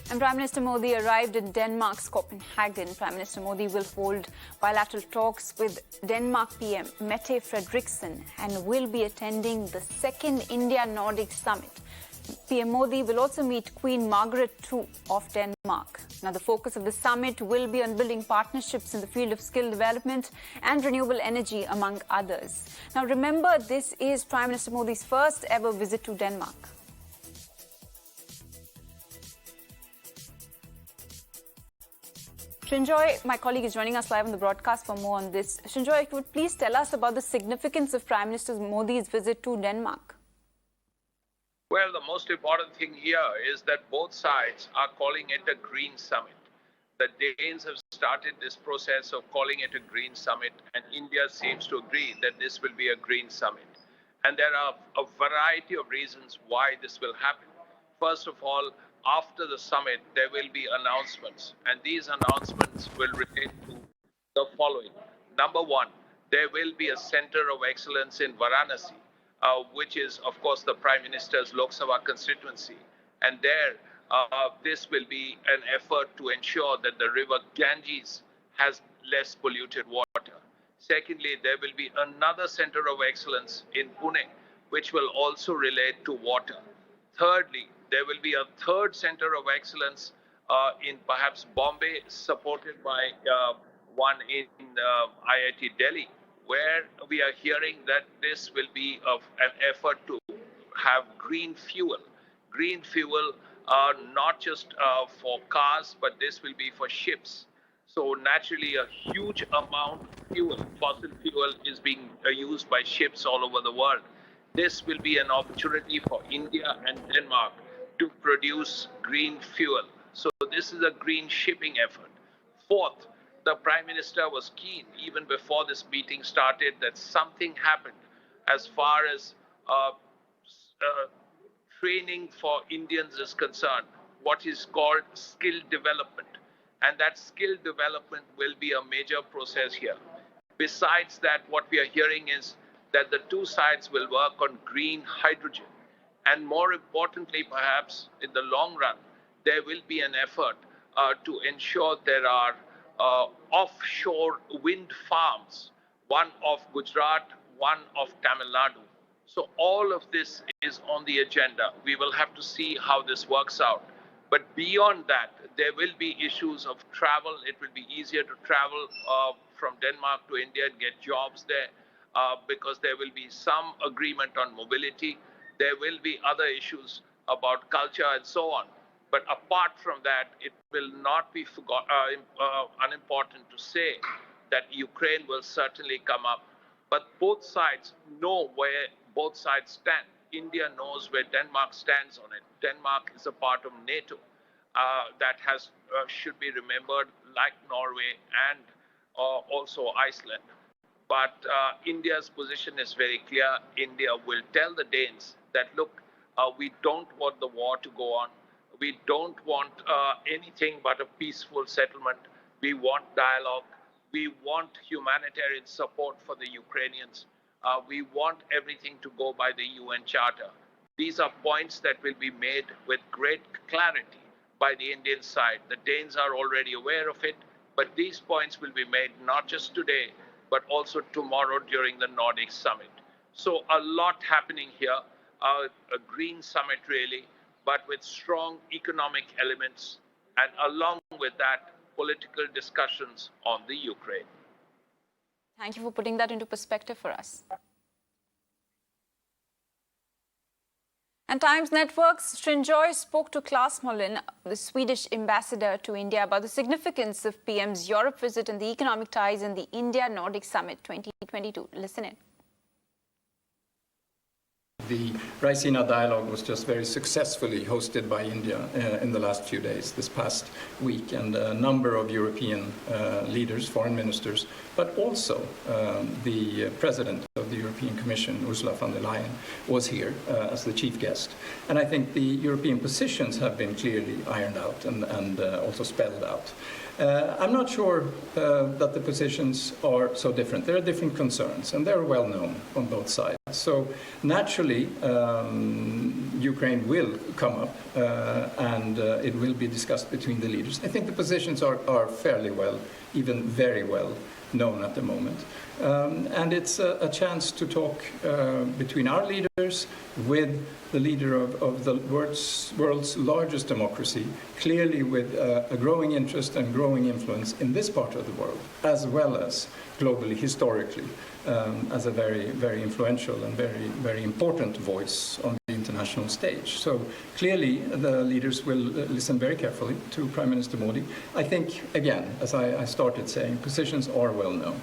And Prime Minister Modi arrived in Denmark's Copenhagen. Prime Minister Modi will hold bilateral talks with Denmark PM Mette Frederiksen and will be attending the Second India-Nordic Summit. PM Modi will also meet Queen Margrethe II of Denmark. Now, the focus of the summit will be on building partnerships in the field of skill development and renewable energy, among others. Now, remember, this is Prime Minister Modi's first ever visit to Denmark. Srinjoy, my colleague, is joining us live on the broadcast for more on this. Srinjoy, if you would please tell us about the significance of Prime Minister Modi's visit to Denmark. Well, the most important thing here is that both sides are calling it a green summit. The Danes have started this process of calling it a green summit, and India seems to agree that this will be a green summit. And there are a variety of reasons why this will happen. First of all, after the summit, there will be announcements, and these announcements will relate to the following. Number one, there will be a center of excellence in Varanasi, which is, of course, the Prime Minister's Lok Sabha constituency. And there, this will be an effort to ensure that the river Ganges has less polluted water. Secondly, there will be another center of excellence in Pune, which will also relate to water. Thirdly, there will be a third center of excellence in perhaps Bombay, supported by one in IIT Delhi, where we are hearing that this will be an effort to have green fuel. Green fuel, not just for cars, but this will be for ships. So naturally, a huge amount of fuel, fossil fuel, is being used by ships all over the world. This will be an opportunity for India and Denmark to produce green fuel. So this is a green shipping effort. Fourth, the Prime Minister was keen, even before this meeting started, that something happened as far as training for Indians is concerned, what is called skill development. And that skill development will be a major process here. Besides that, what we are hearing is that the two sides will work on green hydrogen. And more importantly, perhaps in the long run, there will be an effort to ensure there are offshore wind farms, one of Gujarat, one of Tamil Nadu. So all of this is on the agenda. We will have to see how this works out. But beyond that, there will be issues of travel. It will be easier to travel from Denmark to India and get jobs there because there will be some agreement on mobility. There will be other issues about culture and so on. But apart from that, it will not be unimportant to say that Ukraine will certainly come up. But both sides know where both sides stand. India knows where Denmark stands on it. Denmark is a part of NATO that should be remembered, like Norway and also Iceland. But India's position is very clear. India will tell the Danes that, look, we don't want the war to go on. We don't want anything but a peaceful settlement. We want dialogue. We want humanitarian support for the Ukrainians. We want everything to go by the UN Charter. These are points that will be made with great clarity by the Indian side. The Danes are already aware of it, but these points will be made not just today, but also tomorrow during the Nordic Summit. So a lot happening here, a green summit really, but with strong economic elements, and along with that, political discussions on the Ukraine. Thank you for putting that into perspective for us. And Times Network's Srinjoy spoke to Claes Molin, the Swedish ambassador to India, about the significance of PM's Europe visit and the economic ties in the India-Nordic Summit 2022. Listen in. The Raisina dialogue was just very successfully hosted by India in the last few days, this past week, and a number of European leaders, foreign ministers, but also the president of the European Commission, Ursula von der Leyen, was here as the chief guest. And I think the European positions have been clearly ironed out and also spelled out. I'm not sure that the positions are so different. There are different concerns, and they're well known on both sides. So naturally, Ukraine will come up and it will be discussed between the leaders. I think the positions are fairly well, even very well known at the moment. And it's a chance to talk between our leaders with the leader of the world's largest democracy, clearly with a growing interest and growing influence in this part of the world, as well as globally, historically, as a very, very influential and very, very important voice on the international stage. So clearly the leaders will listen very carefully to Prime Minister Modi. I think, again, as I started saying, positions are well known.